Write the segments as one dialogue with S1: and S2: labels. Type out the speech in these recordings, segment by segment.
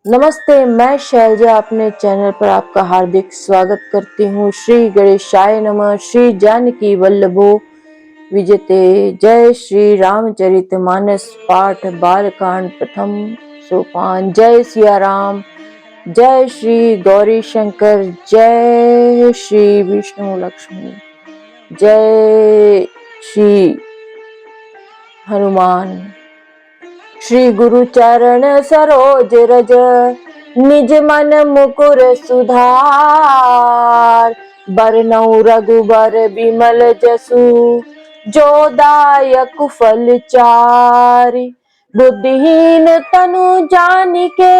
S1: नमस्ते, मैं शैलजा अपने चैनल पर आपका हार्दिक स्वागत करती हूँ। श्री गणेशाय नमः। श्री जानकी वल्लभो विजयते। जय श्री रामचरितमानस पाठ बालकांड प्रथम सोपान। जय सिया राम। जय श्री गौरी शंकर। जय श्री विष्णु लक्ष्मी। जय श्री हनुमान। श्री गुरु चरण सरोज रज निज मन मुकुर सुधार। बरनउँ रघुबर बिमल जसु जो दायक फल चारि। बुद्धिहीन तनु जानिके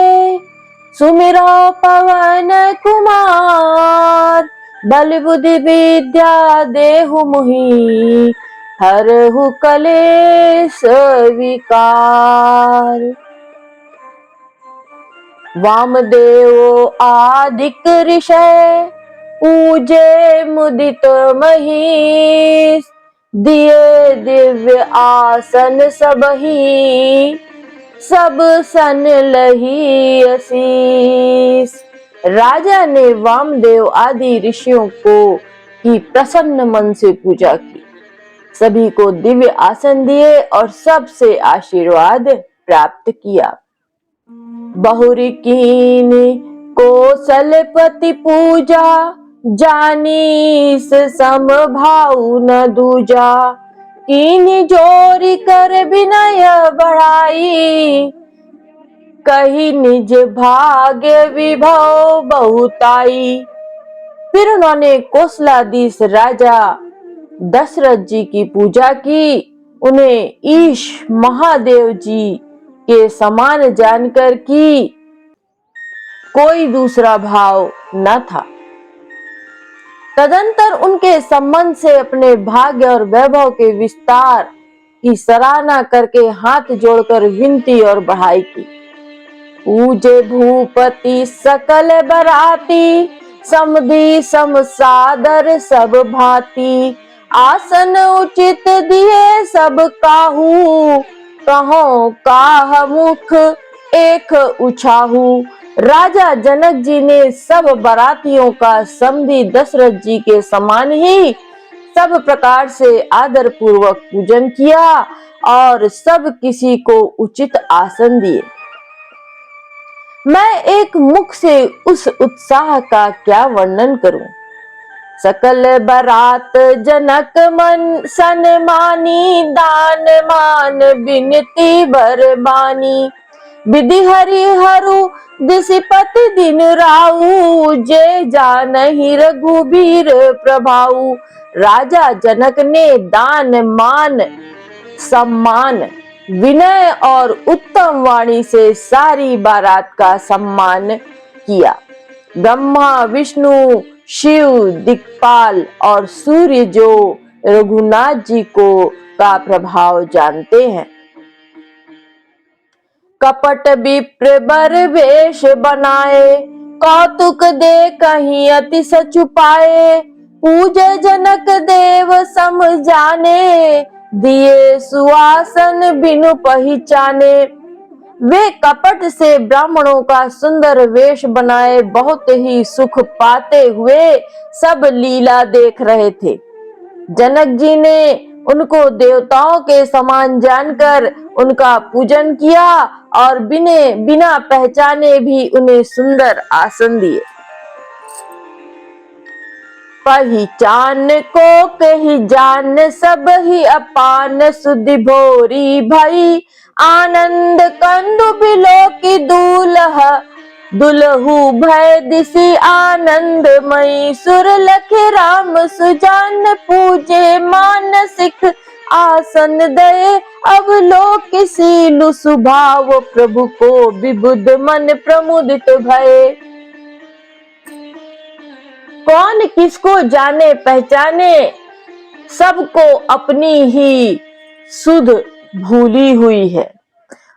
S1: सुमिरो पवन कुमार। बल बुद्धि विद्या देहु मोहि हरहु कलेश विकार। वामदेव आदिक ऋषय पूजे मुदित महीस। दिए दिव्य आसन सबहि सब सन लही असीस। राजा ने वामदेव आदि ऋषियों को की प्रसन्न मन से पूजा की, सभी को दिव्य आसन दिए और सबसे आशीर्वाद प्राप्त किया। बहुरी कीन कौशलपति पूजा जानीस सम भाऊ न दूजा। कीन जोरी कर विनय बढ़ाई कही निज भाग्य विभव बहुताई। फिर उन्होंने कौशलाधीश राजा दशरथ जी की पूजा की। उन्हें ईश महादेव जी के समान जानकर कि कोई दूसरा भाव न था। तदंतर उनके संबंध से अपने भाग्य और वैभव के विस्तार की सराहना करके हाथ जोड़कर विनती और बढ़ाई की। पूजे भूपति सकल बराती समधि सम सादर सब भांति। आसन उचित दिए सब काहू कहो काह मुख एक उछाहू। राजा जनक जी ने सब बरातियों का समधि दशरथ जी के समान ही सब प्रकार से आदर पूर्वक पूजन किया और सब किसी को उचित आसन दिए। मैं एक मुख से उस उत्साह का क्या वर्णन करूं। सकल बरात जनक मन सन्मानी दान मान बिनती बरबानी। विधि हरिहरु दिसिपति दिन राऊ जे जानहि रघुबीर प्रभाऊ। राजा जनक ने दान मान सम्मान विनय और उत्तम वाणी से सारी बारात का सम्मान किया। ब्रह्मा विष्णु शिव दिक्पाल और सूर्य जो रघुनाथ जी को का प्रभाव जानते हैं। कपट विप्र बर वेश बनाए कौतुक दे कहीं अति छुपाए। पूजे जनक देव सम जाने दिए सुआसन बिनु पहचाने। वे कपट से ब्राह्मणों का सुंदर वेश बनाए बहुत ही सुख पाते हुए सब लीला देख रहे थे। जनक जी ने उनको देवताओं के समान जानकर उनका पूजन किया और बिना पहचाने भी उन्हें सुंदर आसन दिए। पहचान को कही जान सब ही अपान सुधि भोरी भई। आनंद कंदु बिलो की दूल्हा दुल्हु भय दिसी आनंदमयी। सुर लखे राम सुजान पूजे मानसिक आसन दये। अब लोक सीलु सुभाव प्रभु को विबुध मन प्रमुदित भये। कौन किसको जाने पहचाने सबको अपनी ही सुध भूली हुई है।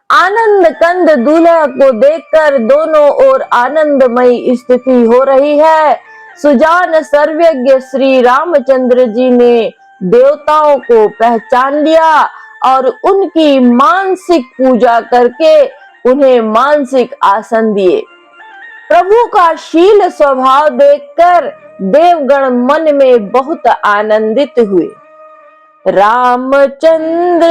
S1: आनंद कंद दूल्हा को देखकर दोनों ओर आनंदमयी स्थिति हो रही है। सुजान सर्वज्ञ श्री रामचंद्र जी ने देवताओं को पहचान लिया और उनकी मानसिक पूजा करके उन्हें मानसिक आसन दिए। प्रभु का शील स्वभाव देखकर देवगण मन में बहुत आनंदित हुए। रामचंद्र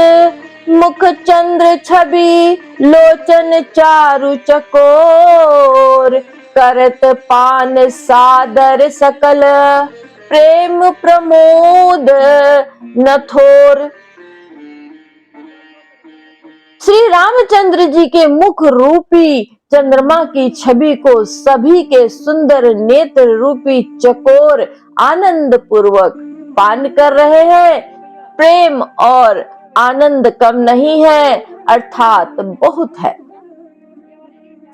S1: मुख चंद्र छवि, लोचन चारु चकोर, करत पान सादर सकल, प्रेम प्रमोद न थोर। श्री रामचंद्र जी के मुख रूपी चंद्रमा की छवि को सभी के सुंदर नेत्र रूपी चकोर आनंद पूर्वक पान कर रहे हैं। प्रेम और आनंद कम नहीं है, अर्थात बहुत है।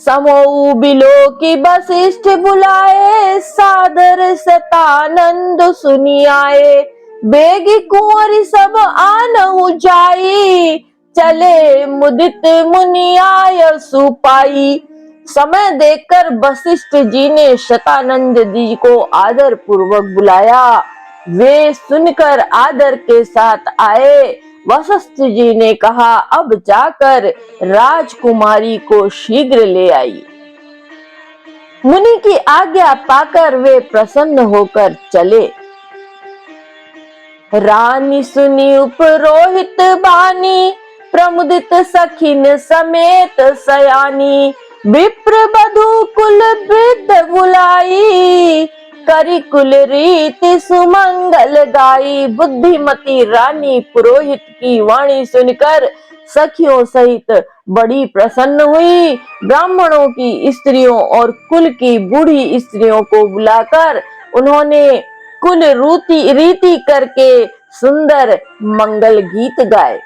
S1: समोऊ बिलो की वशिष्ठ बुलाए, सादर सतानंद सुनी आए, बेगी कुंवरी सब आनहु जाई, चले मुदित मुनि आय सुपाई। समय देखकर वशिष्ठ जी ने शतानंद जी को आदर पूर्वक बुलाया। वे सुनकर आदर के साथ आए। वशिष्ठ जी ने कहा, अब जाकर राजकुमारी को शीघ्र ले आई। मुनि की आज्ञा पाकर वे प्रसन्न होकर चले। रानी सुनी उपरोहित बानी, प्रमुदित सखिन समेत सयानी, विप्र बधु कुल वृद्ध बुलाई, करी कुल रीति सुमंगल गाई। बुद्धिमती रानी पुरोहित की वाणी सुनकर सखियों सहित बड़ी प्रसन्न हुई। ब्राह्मणों की स्त्रियों और कुल की बूढ़ी स्त्रियों को बुलाकर उन्होंने कुल रीति करके सुंदर मंगल गीत गाए।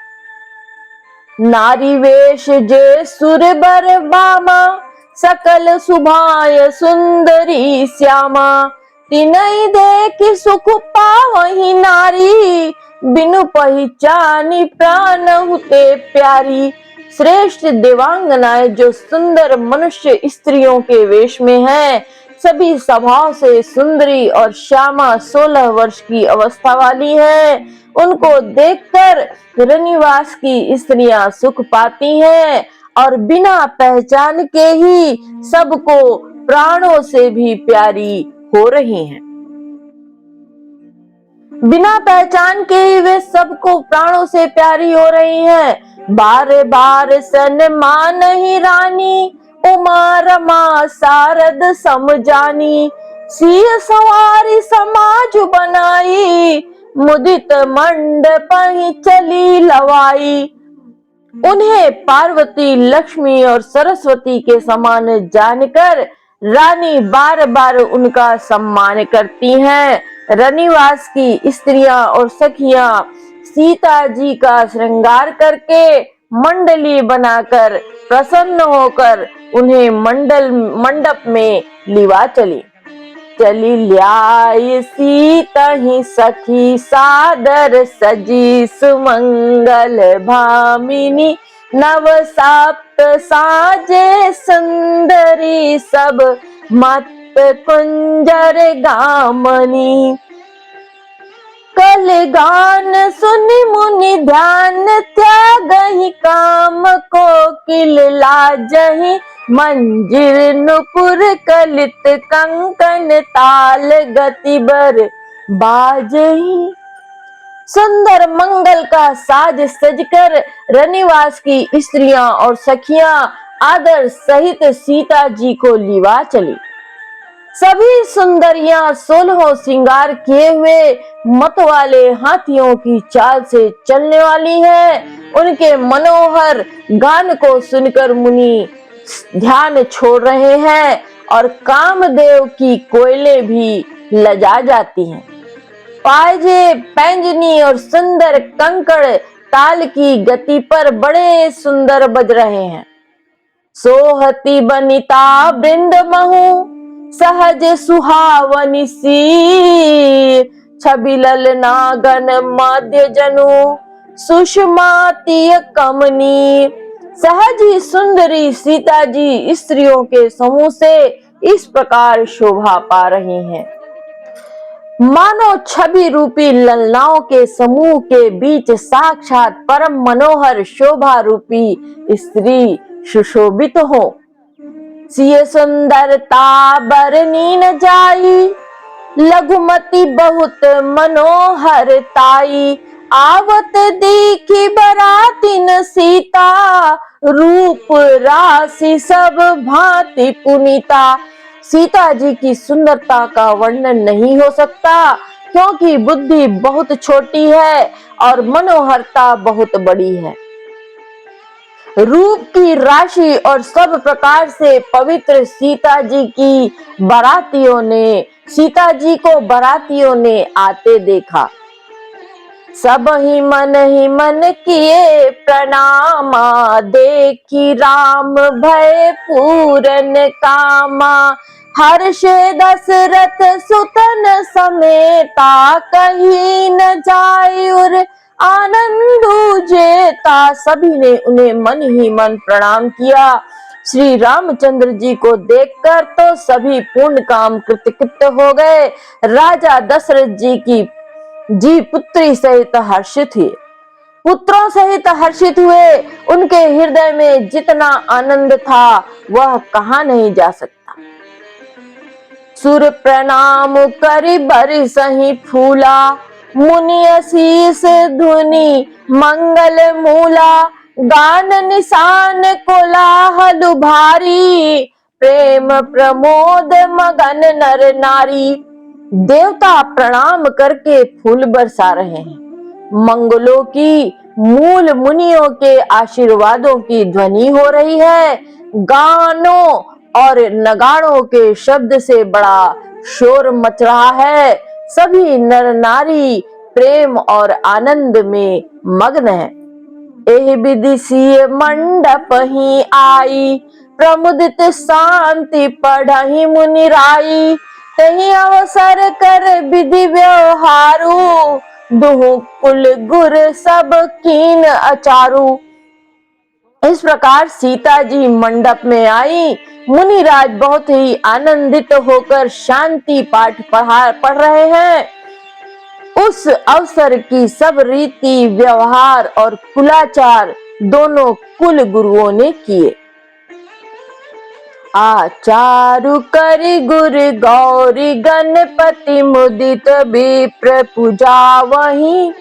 S1: नारी वेश जे सुरबर बामा, सकल सुभाय सुंदरी श्यामा, तिनई देख सुख पावहि नारी, बिनु पहिचानी प्राण हुते प्यारी। श्रेष्ठ देवांगनाएं जो सुंदर मनुष्य स्त्रियों के वेश में हैं, सभी स्वभाव से सुंदरी और श्यामा 16 वर्ष की अवस्था वाली हैं। उनको देखकर रनिवास की स्त्रियां सुख पाती हैं और बिना पहचान के ही सबको प्राणों से भी प्यारी हो रही हैं। बिना पहचान के ही वे सबको प्राणों से प्यारी हो रही हैं। बार बार सन्मान ही रानी, उमा रमा शारद समजानी, सिय सवारी समाज बनाई, मुदित मंडप ही चली लवाई। उन्हें पार्वती, लक्ष्मी और सरस्वती के समान जानकर रानी बार बार उनका सम्मान करती हैं। रनिवास की स्त्रियां और सखियां सीता जी का श्रृंगार करके मंडली बनाकर प्रसन्न होकर उन्हें मंडप में लिवा चली। चली ल्याय सीता ही सखी सादर सजी, सुमंगल भामिनी नव साप्त साजे सुंदरी, सब मत कुंजर गामनी। कल गान सुनि मुनि ध्यान, त्यागहि काम कोकिल लाजहि, मंजिर नुपुर कलित कंकन ताल, गति बर बाजहि। सुंदर मंगल का साज सजकर रनिवास की स्त्रियां और सखियां आदर सहित सीता जी को लिवा चली। सभी सुंदरियां 16 श्रृंगार किए हुए मत वाले हाथियों की चाल से चलने वाली हैं। उनके मनोहर गान को सुनकर मुनि ध्यान छोड़ रहे हैं और कामदेव की कोयले भी लजा जाती हैं। पाजे, पैंजनी और सुंदर कंकड़ ताल की गति पर बड़े सुंदर बज रहे हैं। सोहती बनिता वृंद महु, सहज सुहावनी सी, छबिलल नागन मध्य जनु, सुषमातीय कमनी। सहज ही सुंदरी सीता जी स्त्रियों के समूह से इस प्रकार शोभा पा रही हैं, मानो छवि रूपी ललनाओं के समूह के बीच साक्षात परम मनोहर शोभा रूपी स्त्री सुशोभित हो। सिय सुंदरता बरनी न जाई, लघुमती बहुत मनोहर ताई। आवत देखी बरातिन सीता, रूप राशि सब भांति पुनीता। सीता जी की सुंदरता का वर्णन नहीं हो सकता, क्योंकि बुद्धि बहुत छोटी है और मनोहरता बहुत बड़ी है। रूप की राशि और सब प्रकार से पवित्र सीता जी को बारातियों ने आते देखा। सब ही मन किए प्रणामा, देखी राम भय पूरन कामा। हर्ष दशरथ सुतन समेता, कहीं न जाय उर आनंद जेता। सभी ने उन्हें मन ही मन प्रणाम किया। श्री रामचंद्र जी को देखकर तो सभी पूर्ण काम कृतकृत हो गए। राजा दशरथ जी पुत्री सहित हर्षित हुए, पुत्रों सहित हर्षित हुए। उनके हृदय में जितना आनंद था वह कहा नहीं जा सकता। सुर प्रणाम करि बरसहि फूला, मुनि असीस धुनि मंगल मूला। गान निशान कोलाहल भारी, प्रेम प्रमोद मगन नर नारी। देवता प्रणाम करके फूल बरसा रहे हैं। मंगलों की, मूल मुनियों के आशीर्वादों की ध्वनि हो रही है। गानों और नगाड़ों के शब्द से बड़ा शोर मच रहा है। सभी नर नारी प्रेम और आनंद में मग्न है। एहि विधि सिय मंडप ही आई, प्रमुदित शांति पढ़हि मुनि राई। तही अवसर कर विधि व्यवहारू, दुहु कुल गुर सब कीन अचारू। इस प्रकार सीता जी मंडप में आई। मुनिराज बहुत ही आनंदित होकर शांति पाठ पढ़ रहे हैं। उस अवसर की सब रीति व्यवहार और कुलाचार दोनों कुल गुरुओं ने किए। आचारु करि गुर गौरी गणपति, मुदित विप्र पूजावहि।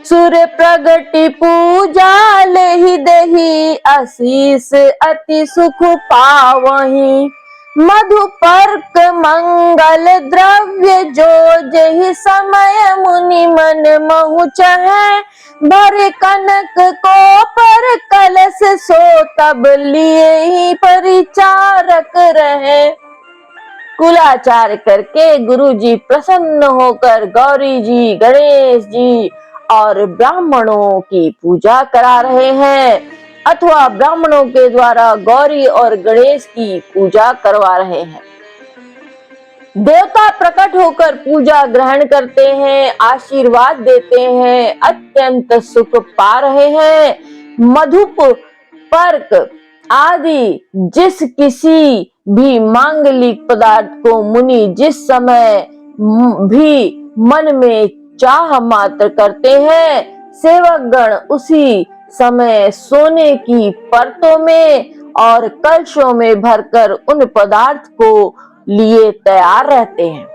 S1: सुर प्रगति पूजा लेहि देहि, आशीष अति सुख पावहि। मधुपर्क मंगल द्रव्य जो जहि समय, मुनि मन महु चहै। भरे कनक को पर कलश सो, तब लिए ही परिचारक रहे। कुलाचार करके गुरु जी प्रसन्न होकर गौरी जी, गणेश जी और ब्राह्मणों की पूजा करा रहे हैं, अथवा ब्राह्मणों के द्वारा गौरी और गणेश की पूजा करवा रहे हैं। देवता प्रकट होकर पूजा ग्रहण करते हैं, आशीर्वाद देते हैं, अत्यंत सुख पा रहे हैं। मधुप पर्क आदि जिस किसी भी मांगलिक पदार्थ को मुनि जिस समय भी मन में चाह मात्र करते हैं, सेवक गण उसी समय सोने की परतों में और कलशों में भरकर उन पदार्थ को लिए तैयार रहते हैं।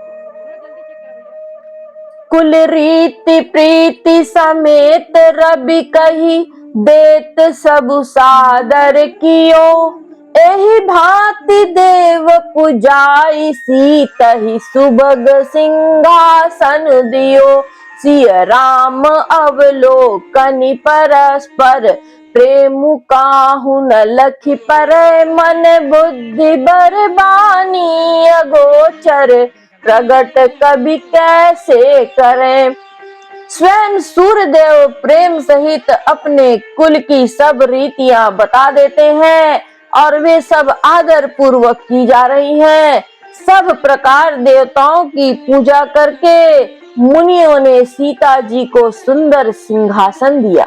S1: कुल रीति प्रीति समेत रवि कही, देत सबु सादर कियो। एहि भांति देव पुजाई, सीतहि सुभग सिंहासन दियो। सिय राम अवलोकनि परस्पर, प्रेम काहू न लखि परै। मन बुद्धि बरबानी अगोचर, प्रगट कवि कैसे करें। स्वयं सूर्यदेव प्रेम सहित अपने कुल की सब रीतियां बता देते हैं और वे सब आदर पूर्वक की जा रही हैं। सब प्रकार देवताओं की पूजा करके मुनियों ने सीता जी को सुंदर सिंहासन दिया।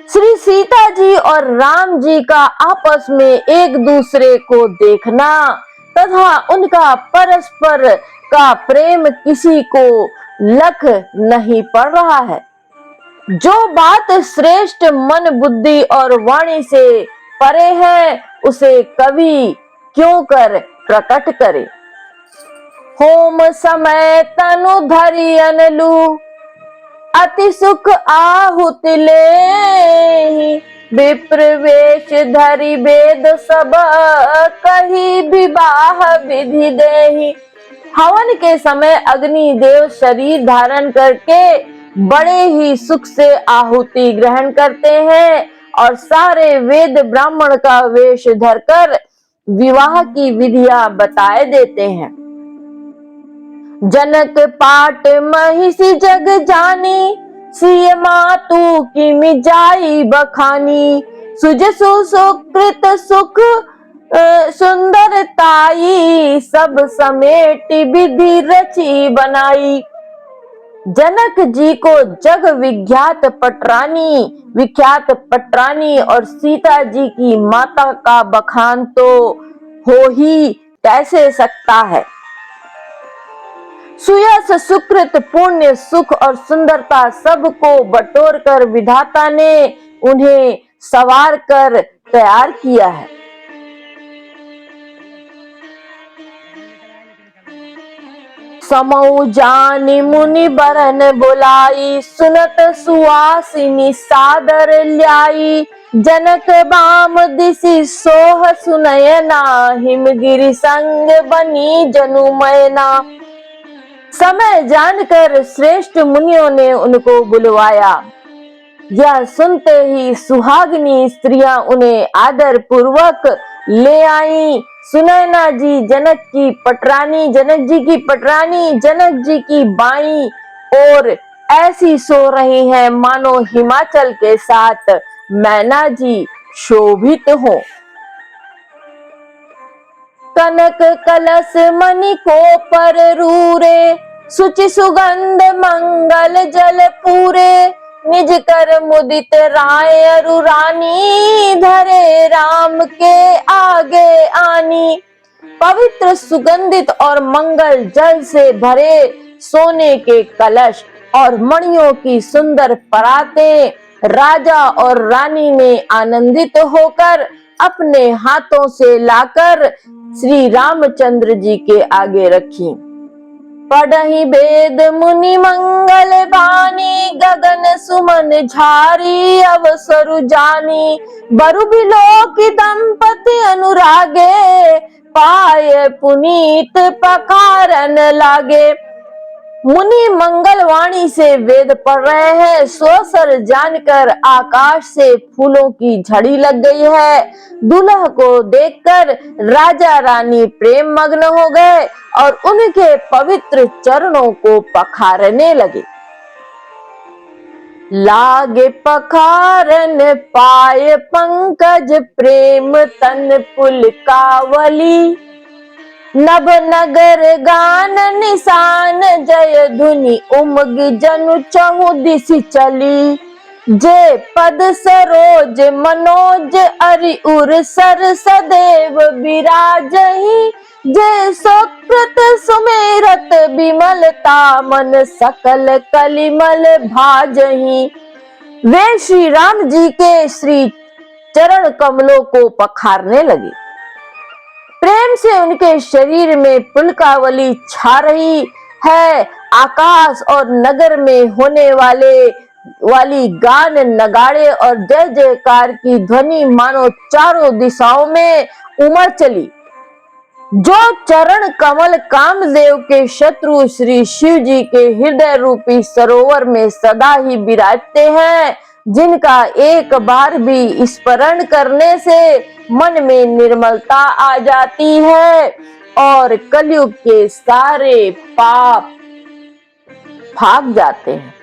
S1: श्री सीता जी और राम जी का आपस में एक दूसरे को देखना तथा उनका परस्पर का प्रेम किसी को लख नहीं पड़ रहा है। जो बात श्रेष्ठ मन बुद्धि और वाणी से परे है, उसे कवि क्यों कर प्रकट करे। होम समय तनु धरि अनलु, अति सुख आहुति लेहि। विप्र वेश धरि वेद सब, कही विवाह विधि देहि। हवन के समय अग्नि देव शरीर धारण करके बड़े ही सुख से आहुति ग्रहण करते हैं और सारे वेद ब्राह्मण का वेश धरकर विवाह की विधियां बताए देते हैं। जनक पाट महिषी जग जानी, सिय मातु की मिजाई बखानी। सुजसु सुकृत सुख सुंदरताई, सब समेट विधि रची बनाई। जनक जी को जग विख्यात पटरानी और सीता जी की माता का बखान तो हो ही कैसे सकता है। सुयस सुकृत पुण्य सुख और सुंदरता सबको बटोर कर विधाता ने उन्हें सवार कर तैयार किया है। समऊ जानी मुनि बरन बुलाई, सुनत सुवासिनी सादर ल्याई। जनक बाम दिसि सोह सुनयना, हिमगिरि संग बनी जनु मैना। समय जानकर श्रेष्ठ मुनियों ने उनको बुलवाया। यह सुनते ही सुहागिनी स्त्रियां उन्हें आदर पूर्वक ले आई। सुनैना जी जनक जी की पटरानी, जनक जी की बाई और ऐसी सो रही हैं मानो हिमाचल के साथ मैना जी शोभित हो। कनक कलश मणि को पर रूरे, सुचि सुगंध मंगल जल पूरे। निज कर मुदित राय अरु रानी, धरे राम के आगे आनी। पवित्र सुगंधित और मंगल जल से भरे सोने के कलश और मणियों की सुंदर परातें राजा और रानी ने आनंदित होकर अपने हाथों से लाकर श्री रामचंद्र जी के आगे रखी। पढ़हि वेद मुनि मंगल बानी, गगन सुमन झारी अवसरु जानी। बरु बिलोकी दंपति अनुरागे, पाय पुनीत पखारन लागे। मुनि मंगलवाणी से वेद पढ़ रहे हैं। स्वसर जानकर आकाश से फूलों की झड़ी लग गई है। दूल्हा को देखकर राजा रानी प्रेम मग्न हो गए और उनके पवित्र चरणों को पखारने लगे। लागे पखारन पाय पंकज, प्रेम तन पुलकावली। नभ नगर गान निशान, जय धुनि उमग जनु चहु दिशि चली। जे पद सरोज मनोज अरि उर सर सदैव विराजहि। जे सुकृत सुमेरत विमलता, मन सकल कलिमल भाजहि। वे श्री राम जी के श्री चरण कमलों को पखारने लगे। प्रेम से उनके शरीर में पुलकावली छा रही है। आकाश और नगर में होने वाली गान नगाड़े और जय जयकार की ध्वनि मानो चारों दिशाओं में उमड़ चली। जो चरण कमल कामदेव के शत्रु श्री शिव जी के हृदय रूपी सरोवर में सदा ही विराजते हैं, जिनका एक बार भी स्मरण करने से मन में निर्मलता आ जाती है और कलयुग के सारे पाप भाग जाते हैं।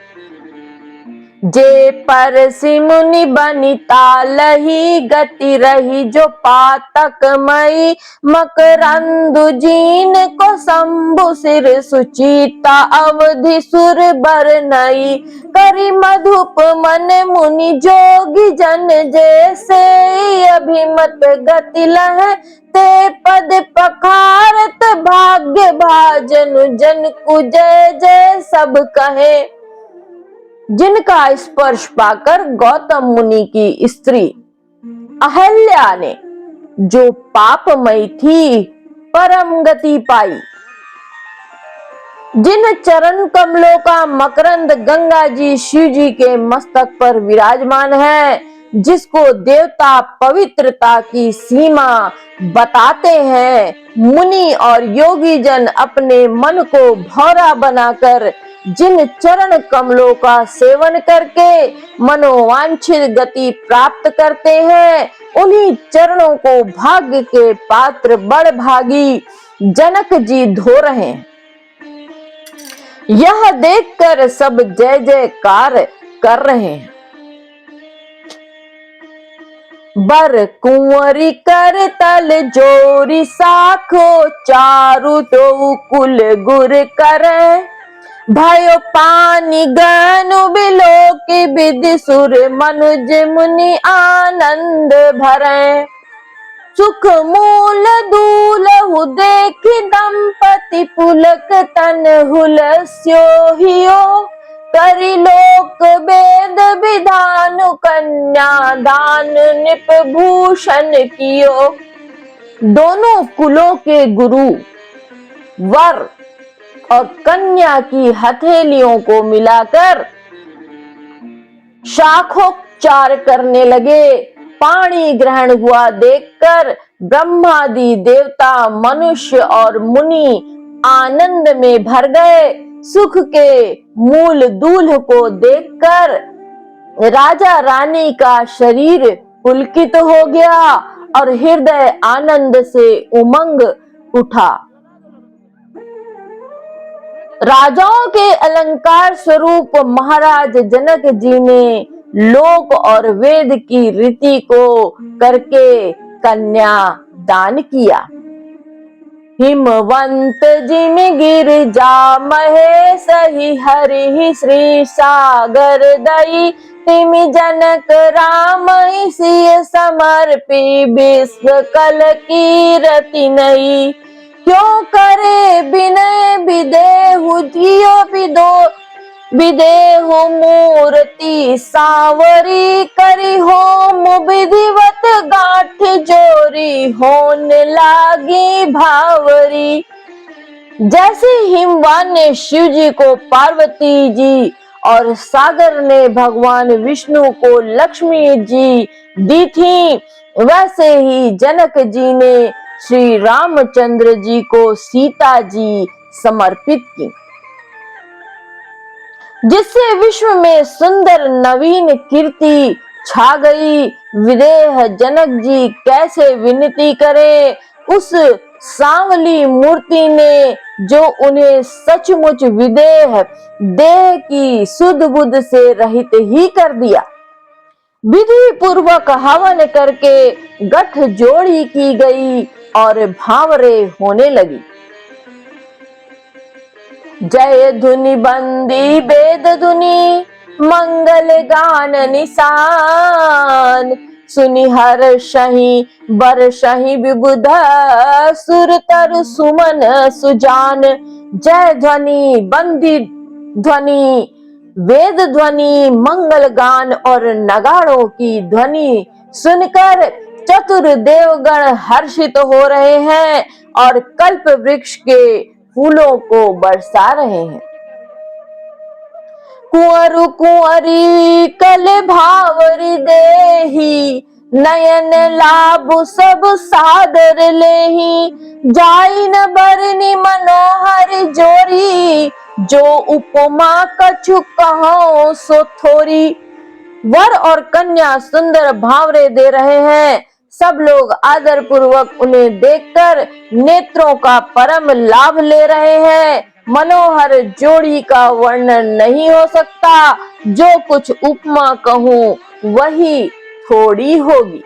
S1: जे परसि मुनि बनिता लही, गति रही जो पातक मई। मकरंदु जीन को शंभु सिर सुचिता, अवधि सुर बरनई। करी मधुप मन मुनि जोगी जन, जैसे अभिमत गति लह। ते पद पखारत भाग्य भाजनु, जन को जय जय सब कहे। जिनका स्पर्श पाकर गौतम मुनि की स्त्री अहल्या ने, जो पापमयी थी, परम गति पाई। जिन चरण कमलों का मकरंद गंगा जी शिव जी के मस्तक पर विराजमान है, जिसको देवता पवित्रता की सीमा बताते हैं, मुनि और योगी जन अपने मन को भौरा बनाकर जिन चरण कमलों का सेवन करके मनोवांछित गति प्राप्त करते हैं, उन्हीं चरणों को भाग्य के पात्र बड़ भागी जनक जी धो रहे हैं। यह देखकर सब जय जयकार कर रहे हैं। बर कुंवरी कर तल जोरी साखो, चारु तो कुल गुर करे, भयो पानी गनु बिलो की विधि सुर मनुज मुनि आनंद भरे। सुख मूल दूलहु देखि दंपति पुलक तन हुलस्यो हियो, करि लोक वेद विधान कन्या दान निप भूषण कियो। दोनों कुलों के गुरु वर और कन्या की हथेलियों को मिलाकर शाखोपचार करने लगे। पाणी ग्रहण हुआ देखकर ब्रह्मादि देवता मनुष्य और मुनि आनंद में भर गए। सुख के मूल दूल्ह को देखकर राजा रानी का शरीर पुलकित हो गया और हृदय आनंद से उमंग उठा। राजाओं के अलंकार स्वरूप महाराज जनक जी ने लोक और वेद की रीति को करके कन्या दान किया। हिमवंत जिम गिरिजा महेश ही हरि श्री सागर दई, तिमि जनक राम सिय समर्पी विश्व कल कीरति नई। क्यों करे विनय विदेहु जियो विदेहु मूर्ति सांवरी, करी होम विधिवत गांठ जोरी, होने लागी भावरी। जैसे हिमवान ने शिव जी को पार्वती जी और सागर ने भगवान विष्णु को लक्ष्मी जी दी थी, वैसे ही जनक जी ने श्री रामचंद्र जी को सीता जी समर्पित की, जिससे विश्व में सुंदर नवीन कीर्ति छा गई। विदेह जनक जी कैसे विनती करे उस सांवली मूर्ति ने, जो उन्हें सचमुच विदेह देह की सुध बुध से रहित ही कर दिया। विधि पूर्वक हवन करके गठ जोड़ी की गई और भावरे होने लगी। जय धुनि बंदी वेद धुनि, मंगल गान निशान, सुनि हर्षहि बरषहि विबुध, सुर तरु सुमन सुजान। जय ध्वनि, बंदी ध्वनि, वेद ध्वनि, मंगल गान और नगाड़ों की ध्वनि सुनकर चतुर देवगण हर्षित हो रहे हैं और कल्प वृक्ष के फूलों को बरसा रहे हैं। कुंवरु कुंवरी कल भावरी देही, नयन लाभु सब सादर लेही। जाई न बरनी मनोहर जोरी, जो उपमा कछु कहो सो थोरी। वर और कन्या सुंदर भावरे दे रहे हैं। सब लोग आदर पूर्वक उन्हें देखकर नेत्रों का परम लाभ ले रहे हैं। मनोहर जोड़ी का वर्णन नहीं हो सकता। जो कुछ उपमा कहूं वही थोड़ी होगी।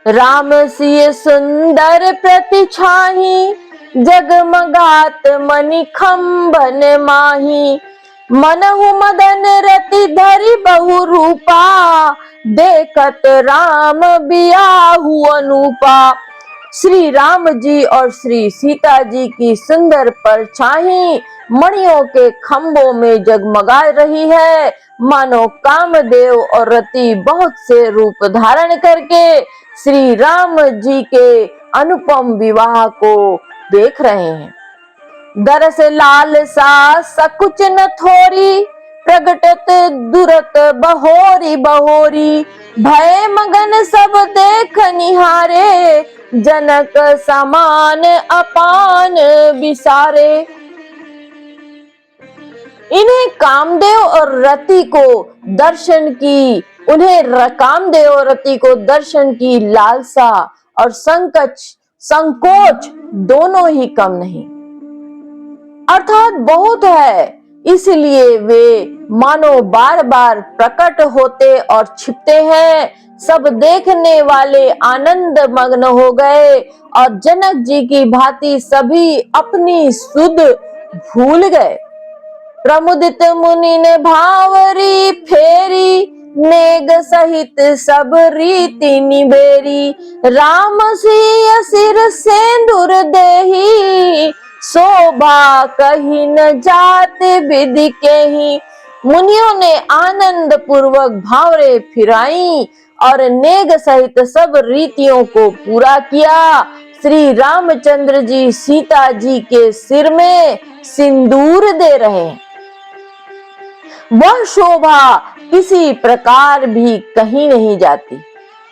S1: राम सिय सुंदर प्रतिछाही, जगमगात मणि खंबन माही। मनहु मदन रति धरि बहु रूपा, देखत राम बियाहु अनूपा। श्री राम जी और श्री सीता जी की सुंदर परछाई मणियों के खंभों में जगमगा रही है, मानो कामदेव और रति बहुत से रूप धारण करके श्री राम जी के अनुपम विवाह को देख रहे हैं। दरस लालसा सकुच न थोरी, प्रगटत दुरत बहोरी बहोरी, भय मगन सब देख निहारे, जनक समान अपान विसारे। इन्हें कामदेव और रति को दर्शन की कामदेव और रति को दर्शन की लालसा और संकोच दोनों ही कम नहीं, अर्थात बहुत है, इसलिए वे मानो बार बार प्रकट होते और छिपते हैं। सब देखने वाले आनंद मग्न हो गए और जनक जी की भांति सभी अपनी सुध भूल गए। प्रमुदित मुनि ने भावरी फेरी, नेग सहित सब रीति निबेरी, राम सिय सिर सेंदूर देही, शोभा कहीं न जात विधि के ही। मुनियों ने आनंद पूर्वक भावरे फिराई और नेग सहित सब रीतियों को पूरा किया। श्री रामचंद्र जी सीता जी के सिर में सिंदूर दे रहे हैं। वह शोभा किसी प्रकार भी कहीं नहीं जाती।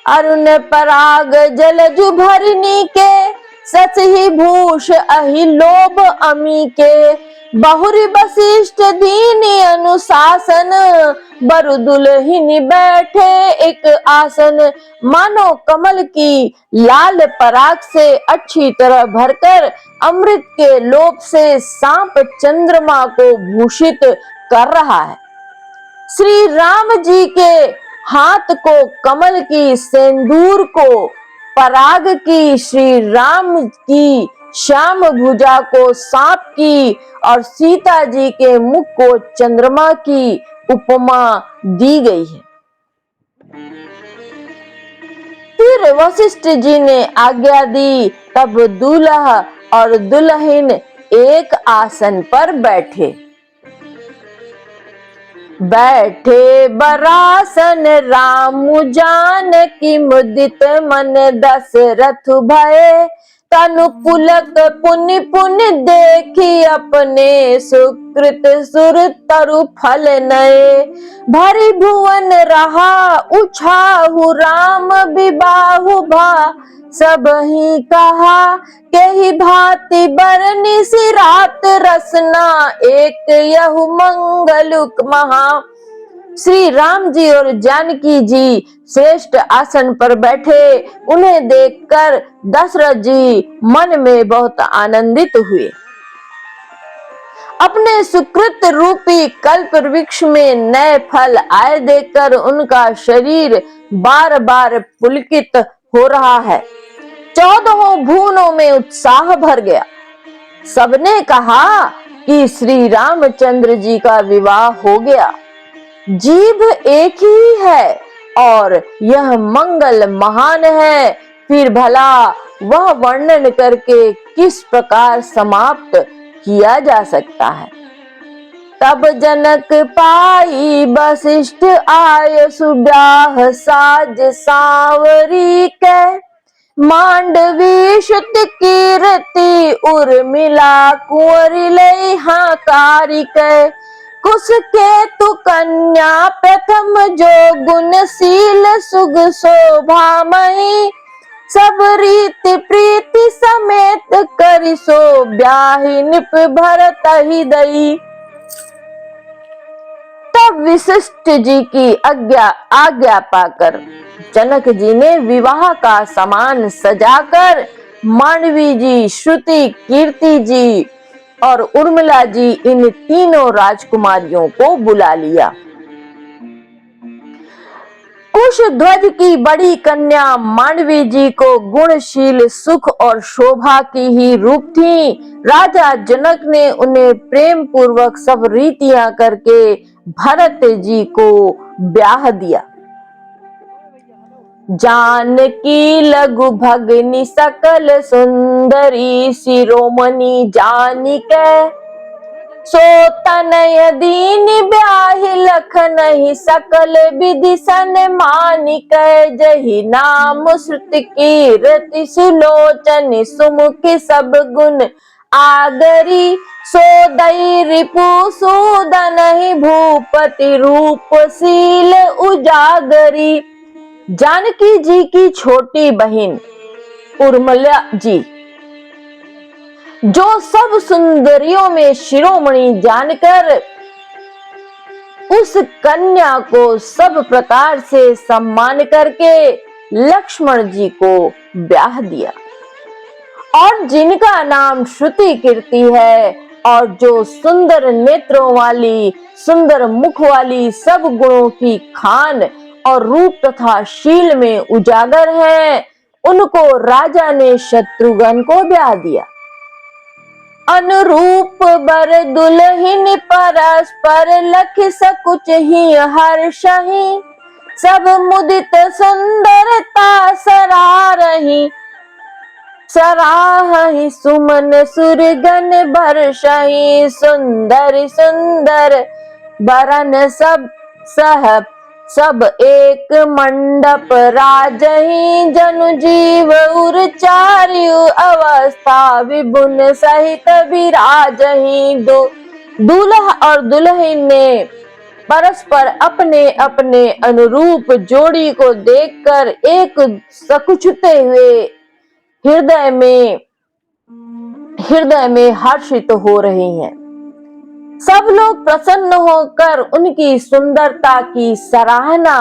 S1: अरुण पराग जलजु भरनी के, सच ही भूष अहि लोभ अमी के, बहुरी वशिष्ठ दीनी अनुशासन, बरु दुल्हिनी बैठे एक आसन। मानो कमल की लाल पराग से अच्छी तरह भरकर अमृत के लोभ से सांप चंद्रमा को भूषित कर रहा है। श्री राम जी के हाथ को कमल की, सेंदूर को पराग की, श्री राम की श्याम भुजा को सांप की और सीता जी के मुख को चंद्रमा की उपमा दी गई है। फिर वशिष्ठ जी ने आज्ञा दी, तब दूल्हा और दुल्हन एक आसन पर बैठे। बैठे बरासन राम जानकी, मुदित मन दशरथ भय, तनु पुलक पुनि पुनि देखी, अपने सुकृत सुर तरु फल नए। भरी भुवन रहा उछाहु, राम विबाहु भा सब ही कहा, के ही भांति बरनी सी रात रसना, एक यहु मंगलुक महा। श्री राम जी और जानकी जी श्रेष्ठ आसन पर बैठे। उन्हें देखकर दशरथ जी मन में बहुत आनंदित हुए। अपने सुकृत रूपी कल्प वृक्ष में नए फल आए देखकर उनका शरीर बार बार पुलकित हो रहा है। 14 भुवनों में उत्साह भर गया। सबने कहा कि श्री रामचंद्र जी का विवाह हो गया। जीव एक ही है और यह मंगल महान है, फिर भला वह वर्णन करके किस प्रकार समाप्त किया जा सकता है। तब जनक पाई वशिष्ठ आय, सुब्याह साज सांवरी के, मांडवी शुत कीर्ति उर्मिला कुंवरी लई हाकारी के। कुश केतु कन्या प्रथम जो गुणशील सुग शोभामयी, सब रीति प्रीति समेत करि सो ब्याहि निप भरत ही दई। तब वशिष्ठ जी की आज्ञा पाकर जनक जी ने विवाह का सामान सजाकर मांडवी जी, श्रुति, कीर्ति जी और उर्मिला जी, इन तीनों राजकुमारियों को बुला लिया। कुशध्वज की बड़ी कन्या मांडवी जी को गुणशील, सुख और शोभा की ही रूप थी। राजा जनक ने उन्हें प्रेम पूर्वक सब रीतियां करके भरत जी को ब्याह दिया। जानकी लघु भगनी सकल सुंदरी शिरोमणि जानिके सो तनय दीन ब्याहि लखनहि सकल विधि सन्मानिक जहि नाम श्रुति कीरति सुलोचन सुमुखी सब गुण आगरी सो दई रिपु सूदनहि भूपति रूपशील उजागरी। जानकी जी की छोटी बहन उर्मिला जी जो सब सुंदरियों में शिरोमणि जानकर उस कन्या को सब प्रकार से सम्मान करके लक्ष्मण जी को ब्याह दिया और जिनका नाम श्रुति कीर्ति है और जो सुंदर नेत्रों वाली सुंदर मुख वाली सब गुणों की खान और रूप तथा शील में उजागर है, उनको राजा ने शत्रुघ्न को ब्याह दिया। अनुरूप बर दुल्हिन परस्पर लख सकुच ही हर्षहि सब मुदित सुंदरता सराहहि सुमन सुरगन बरसहि सुंदर सुंदर बरन सब एक मंडप राजहि जनु जीव उर चारु अवस्था विभुन सहित विराजहि। दूल्हा और दुल्हन ने परस्पर अपने अपने अनुरूप जोड़ी को देखकर एक सकुचते हुए हृदय में हर्षित हो रहे हैं। सब लोग प्रसन्न होकर उनकी सुंदरता की सराहना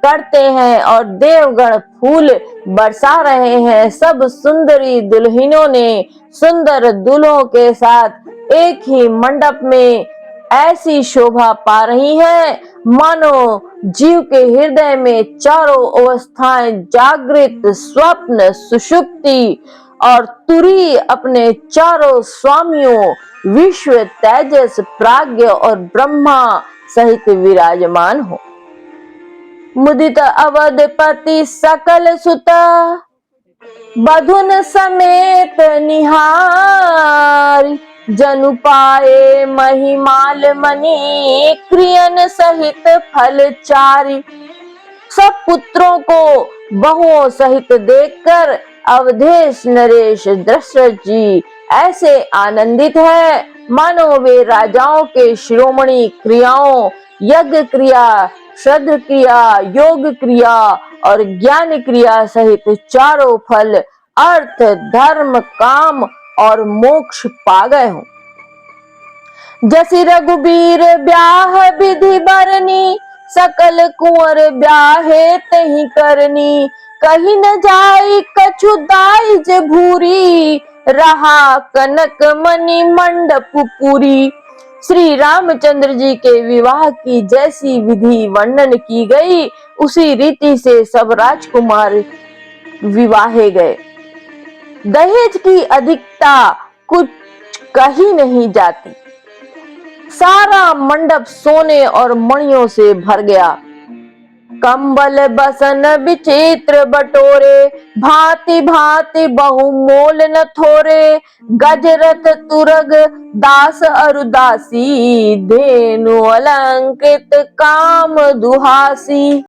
S1: करते हैं और देवगण फूल बरसा रहे हैं। सब सुंदरी दुल्हनों ने सुंदर दूल्हों के साथ एक ही मंडप में ऐसी शोभा पा रही हैं मानो जीव के हृदय में चारों अवस्थाएं जागृत स्वप्न सुषुप्ति और तुरी अपने चारों स्वामियों विश्व तेजस प्राज्ञ और ब्रह्मा सहित विराजमान हो। मुदित अवधपति सकल सुता बधुन समेत निहार जनु पाए महिमाल मणि क्रियन सहित फलचारी। सब पुत्रों को बहुओं सहित देखकर अवधेश नरेश दशरथ जी ऐसे आनंदित है मानो वे राजाओं के शिरोमणि क्रियाओं यज्ञ क्रिया श्रद्धा क्रिया योग क्रिया और ज्ञान क्रिया सहित चारों फल अर्थ धर्म काम और मोक्ष पा गए हो। जैसी रघुबीर ब्याह विधि बरनी सकल कुंवर ब्याहे तही करनी कहीं न जाई कछु दाइज भूरी रहा कनक मणि मंडप पूरी। श्री रामचंद्र जी के विवाह की जैसी विधि वर्णन की गई उसी रीति से सब राजकुमार विवाहे गए। दहेज की अधिकता कुछ कही नहीं जाती। सारा मंडप सोने और मणियों से भर गया। कंबल बसन विचित्र बटोरे भांति भांति बहुमोल न थोरे गजरथ तुरग दास अरुदासी धेनु अलंकृत काम दुहासी।